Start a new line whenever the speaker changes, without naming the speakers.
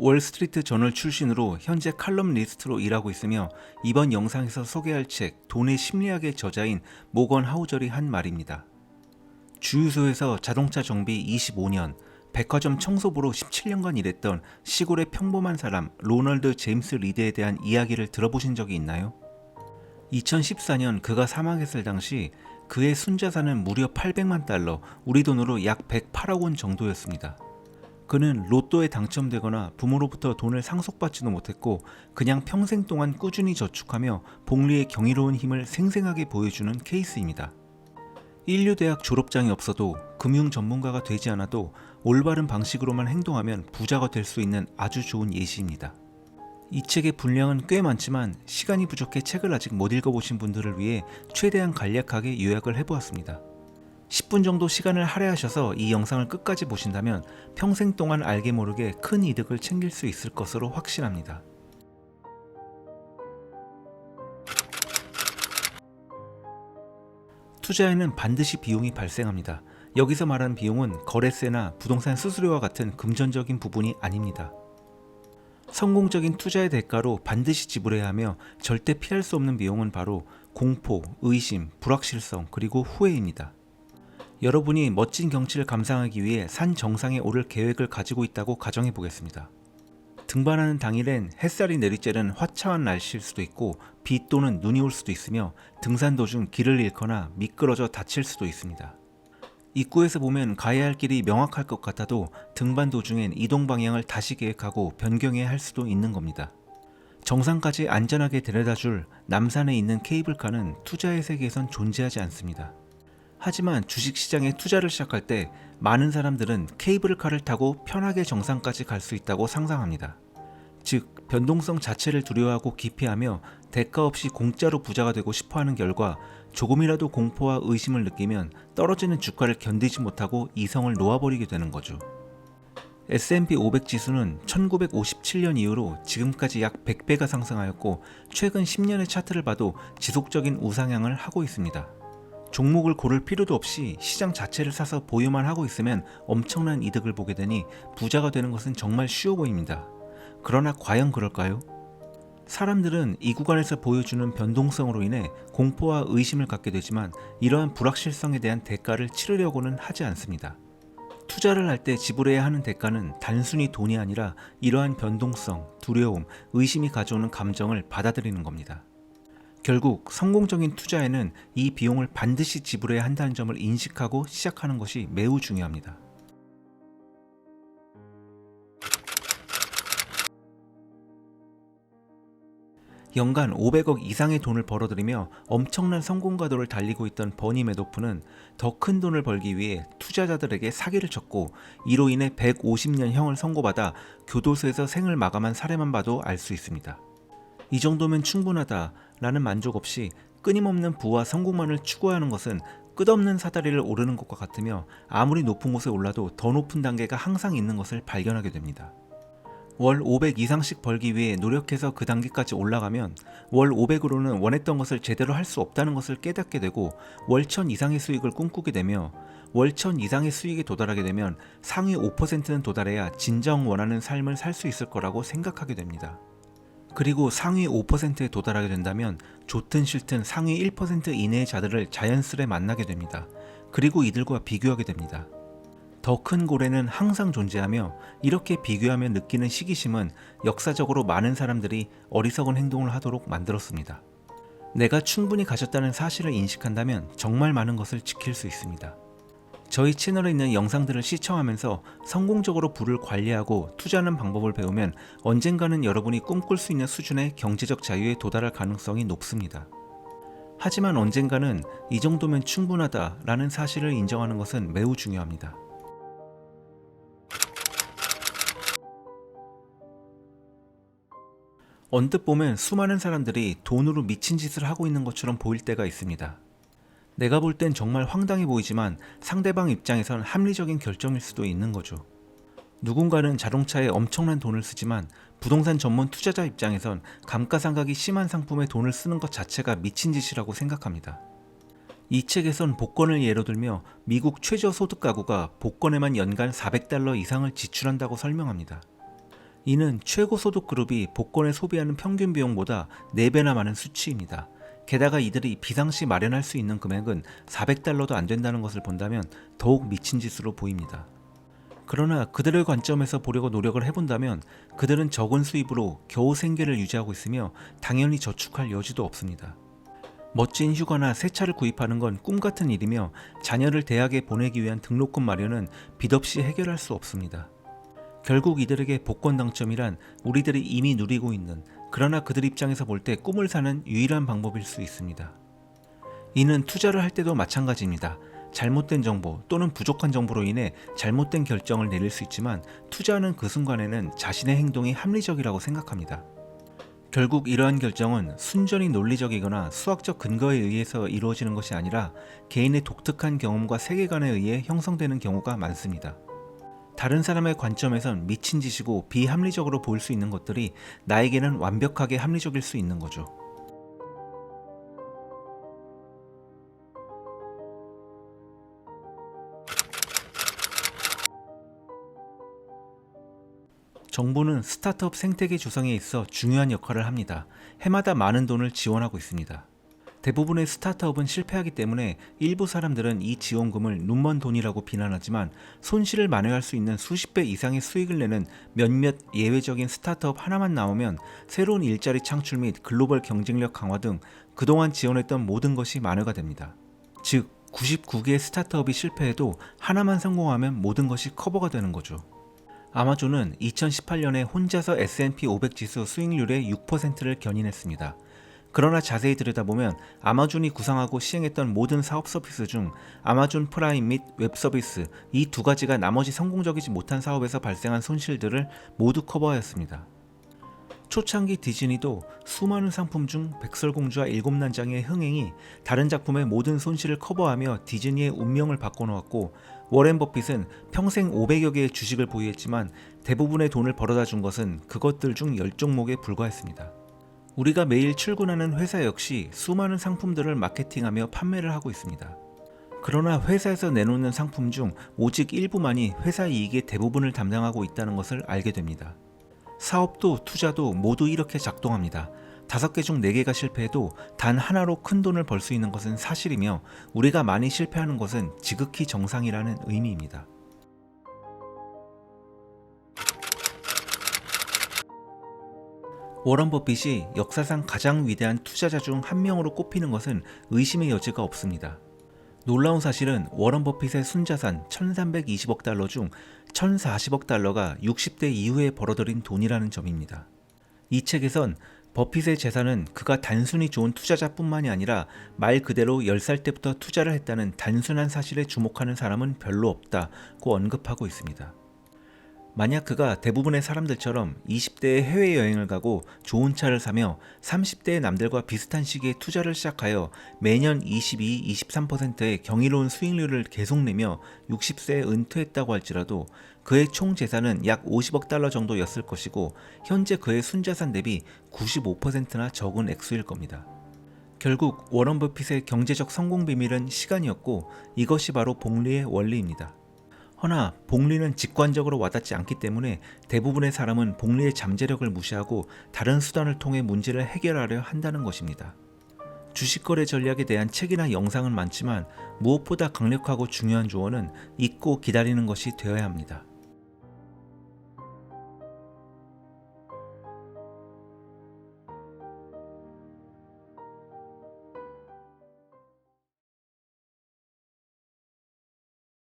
월스트리트 저널 출신으로 현재 칼럼니스트로 일하고 있으며 이번 영상에서 소개할 책 돈의 심리학의 저자인 모건 하우절이 한 말입니다. 주유소에서 자동차 정비 25년, 백화점 청소부로 17년간 일했던 시골의 평범한 사람 로널드 제임스 리드에 대한 이야기를 들어보신 적이 있나요? 2014년 그가 사망했을 당시 그의 순자산은 무려 800만 달러, 우리 돈으로 약 108억 원 정도였습니다. 그는 로또에 당첨되거나 부모로부터 돈을 상속받지도 못했고 그냥 평생 동안 꾸준히 저축하며 복리의 경이로운 힘을 생생하게 보여주는 케이스입니다. 인류대학 졸업장이 없어도 금융 전문가가 되지 않아도 올바른 방식으로만 행동하면 부자가 될 수 있는 아주 좋은 예시입니다. 이 책의 분량은 꽤 많지만 시간이 부족해 책을 아직 못 읽어보신 분들을 위해 최대한 간략하게 요약을 해보았습니다. 10분 정도 시간을 할애하셔서 이 영상을 끝까지 보신다면 평생 동안 알게 모르게 큰 이득을 챙길 수 있을 것으로 확신합니다. 투자에는 반드시 비용이 발생합니다. 여기서 말하는 비용은 거래세나 부동산 수수료와 같은 금전적인 부분이 아닙니다. 성공적인 투자의 대가로 반드시 지불해야 하며 절대 피할 수 없는 비용은 바로 공포, 의심, 불확실성, 그리고 후회입니다. 여러분이 멋진 경치를 감상하기 위해 산 정상에 오를 계획을 가지고 있다고 가정해 보겠습니다. 등반하는 당일엔 햇살이 내리쬐는 화창한 날씨일 수도 있고 비 또는 눈이 올 수도 있으며 등산 도중 길을 잃거나 미끄러져 다칠 수도 있습니다. 입구에서 보면 가야 할 길이 명확할 것 같아도 등반 도중엔 이동 방향을 다시 계획하고 변경해야 할 수도 있는 겁니다. 정상까지 안전하게 데려다줄 남산에 있는 케이블카는 투자의 세계에선 존재하지 않습니다. 하지만 주식시장에 투자를 시작할 때 많은 사람들은 케이블카를 타고 편하게 정상까지 갈 수 있다고 상상합니다. 즉, 변동성 자체를 두려워하고 기피하며 대가 없이 공짜로 부자가 되고 싶어하는 결과 조금이라도 공포와 의심을 느끼면 떨어지는 주가를 견디지 못하고 이성을 놓아버리게 되는 거죠. S&P 500 지수는 1957년 이후로 지금까지 약 100배가 상승하였고 최근 10년의 차트를 봐도 지속적인 우상향을 하고 있습니다. 종목을 고를 필요도 없이 시장 자체를 사서 보유만 하고 있으면 엄청난 이득을 보게 되니 부자가 되는 것은 정말 쉬워 보입니다. 그러나 과연 그럴까요? 사람들은 이 구간에서 보여주는 변동성으로 인해 공포와 의심을 갖게 되지만 이러한 불확실성에 대한 대가를 치르려고는 하지 않습니다. 투자를 할 때 지불해야 하는 대가는 단순히 돈이 아니라 이러한 변동성, 두려움, 의심이 가져오는 감정을 받아들이는 겁니다. 결국 성공적인 투자에는 이 비용을 반드시 지불해야 한다는 점을 인식하고 시작하는 것이 매우 중요합니다. 연간 500억 이상의 돈을 벌어들이며 엄청난 성공가도를 달리고 있던 버니 매도프는 더 큰 돈을 벌기 위해 투자자들에게 사기를 쳤고 이로 인해 150년형을 선고받아 교도소에서 생을 마감한 사례만 봐도 알 수 있습니다. 이 정도면 충분하다라는 만족 없이 끊임없는 부와 성공만을 추구하는 것은 끝없는 사다리를 오르는 것과 같으며 아무리 높은 곳에 올라도 더 높은 단계가 항상 있는 것을 발견하게 됩니다. 월 500 이상씩 벌기 위해 노력해서 그 단계까지 올라가면 월 500으로는 원했던 것을 제대로 할 수 없다는 것을 깨닫게 되고 월 1000 이상의 수익을 꿈꾸게 되며 월 1000 이상의 수익에 도달하게 되면 상위 5%는 도달해야 진정 원하는 삶을 살 수 있을 거라고 생각하게 됩니다. 그리고 상위 5%에 도달하게 된다면 좋든 싫든 상위 1% 이내의 자들을 자연스레 만나게 됩니다. 그리고 이들과 비교하게 됩니다. 더 큰 고래는 항상 존재하며 이렇게 비교하며 느끼는 시기심은 역사적으로 많은 사람들이 어리석은 행동을 하도록 만들었습니다. 내가 충분히 가졌다는 사실을 인식한다면 정말 많은 것을 지킬 수 있습니다. 저희 채널에 있는 영상들을 시청하면서 성공적으로 부를 관리하고 투자하는 방법을 배우면 언젠가는 여러분이 꿈꿀 수 있는 수준의 경제적 자유에 도달할 가능성이 높습니다. 하지만 언젠가는 이 정도면 충분하다라는 사실을 인정하는 것은 매우 중요합니다. 언뜻 보면 수많은 사람들이 돈으로 미친 짓을 하고 있는 것처럼 보일 때가 있습니다. 내가 볼 땐 정말 황당해 보이지만 상대방 입장에선 합리적인 결정일 수도 있는 거죠. 누군가는 자동차에 엄청난 돈을 쓰지만 부동산 전문 투자자 입장에선 감가상각이 심한 상품에 돈을 쓰는 것 자체가 미친 짓이라고 생각합니다. 이 책에선 복권을 예로 들며 미국 최저소득 가구가 복권에만 연간 $400 이상을 지출한다고 설명합니다. 이는 최고 소득 그룹이 복권에 소비하는 평균 비용보다 4배나 많은 수치입니다. 게다가 이들이 비상시 마련할 수 있는 금액은 $400도 안 된다는 것을 본다면 더욱 미친 짓으로 보입니다. 그러나 그들의 관점에서 보려고 노력을 해본다면 그들은 적은 수입으로 겨우 생계를 유지하고 있으며 당연히 저축할 여지도 없습니다. 멋진 휴가나 새 차를 구입하는 건 꿈같은 일이며 자녀를 대학에 보내기 위한 등록금 마련은 빚 없이 해결할 수 없습니다. 결국 이들에게 복권 당첨이란 우리들이 이미 누리고 있는, 그러나 그들 입장에서 볼 때 꿈을 사는 유일한 방법일 수 있습니다. 이는 투자를 할 때도 마찬가지입니다. 잘못된 정보 또는 부족한 정보로 인해 잘못된 결정을 내릴 수 있지만 투자하는 그 순간에는 자신의 행동이 합리적이라고 생각합니다. 결국 이러한 결정은 순전히 논리적이거나 수학적 근거에 의해서 이루어지는 것이 아니라 개인의 독특한 경험과 세계관에 의해 형성되는 경우가 많습니다. 다른 사람의 관점에선 미친 짓이고 비합리적으로 보일 수 있는 것들이 나에게는 완벽하게 합리적일 수 있는 거죠. 정부는 스타트업 생태계 조성에 있어 중요한 역할을 합니다. 해마다 많은 돈을 지원하고 있습니다. 대부분의 스타트업은 실패하기 때문에 일부 사람들은 이 지원금을 눈먼 돈이라고 비난하지만 손실을 만회할 수 있는 수십 배 이상의 수익을 내는 몇몇 예외적인 스타트업 하나만 나오면 새로운 일자리 창출 및 글로벌 경쟁력 강화 등 그동안 지원했던 모든 것이 만회가 됩니다. 즉, 99개의 스타트업이 실패해도 하나만 성공하면 모든 것이 커버가 되는 거죠. 아마존은 2018년에 혼자서 S&P 500 지수 수익률의 6%를 견인했습니다. 그러나 자세히 들여다보면 아마존이 구상하고 시행했던 모든 사업 서비스 중 아마존 프라임 및 웹 서비스 이 두 가지가 나머지 성공적이지 못한 사업에서 발생한 손실들을 모두 커버하였습니다. 초창기 디즈니도 수많은 상품 중 백설공주와 일곱난장의 흥행이 다른 작품의 모든 손실을 커버하며 디즈니의 운명을 바꿔놓았고, 워렌 버핏은 평생 500여 개의 주식을 보유했지만 대부분의 돈을 벌어다 준 것은 그것들 중 10종목에 불과했습니다. 우리가 매일 출근하는 회사 역시 수많은 상품들을 마케팅하며 판매를 하고 있습니다. 그러나 회사에서 내놓는 상품 중 오직 일부만이 회사 이익의 대부분을 담당하고 있다는 것을 알게 됩니다. 사업도 투자도 모두 이렇게 작동합니다. 5개 중 4개가 실패해도 단 하나로 큰 돈을 벌 수 있는 것은 사실이며 우리가 많이 실패하는 것은 지극히 정상이라는 의미입니다. 워런 버핏이 역사상 가장 위대한 투자자 중 한 명으로 꼽히는 것은 의심의 여지가 없습니다. 놀라운 사실은 워런 버핏의 순자산 1320억 달러 중 1040억 달러가 60대 이후에 벌어들인 돈이라는 점입니다. 이 책에선 버핏의 재산은 그가 단순히 좋은 투자자뿐만이 아니라 말 그대로 10살 때부터 투자를 했다는 단순한 사실에 주목하는 사람은 별로 없다고 언급하고 있습니다. 만약 그가 대부분의 사람들처럼 20대에 해외여행을 가고 좋은 차를 사며 30대의 남들과 비슷한 시기에 투자를 시작하여 매년 22, 23%의 경이로운 수익률을 계속 내며 60세에 은퇴했다고 할지라도 그의 총 재산은 약 50억 달러 정도였을 것이고 현재 그의 순자산 대비 95%나 적은 액수일 겁니다. 결국 워런 버핏의 경제적 성공 비밀은 시간이었고 이것이 바로 복리의 원리입니다. 허나 복리는 직관적으로 와닿지 않기 때문에 대부분의 사람은 복리의 잠재력을 무시하고 다른 수단을 통해 문제를 해결하려 한다는 것입니다. 주식거래 전략에 대한 책이나 영상은 많지만 무엇보다 강력하고 중요한 조언은 잊고 기다리는 것이 되어야 합니다.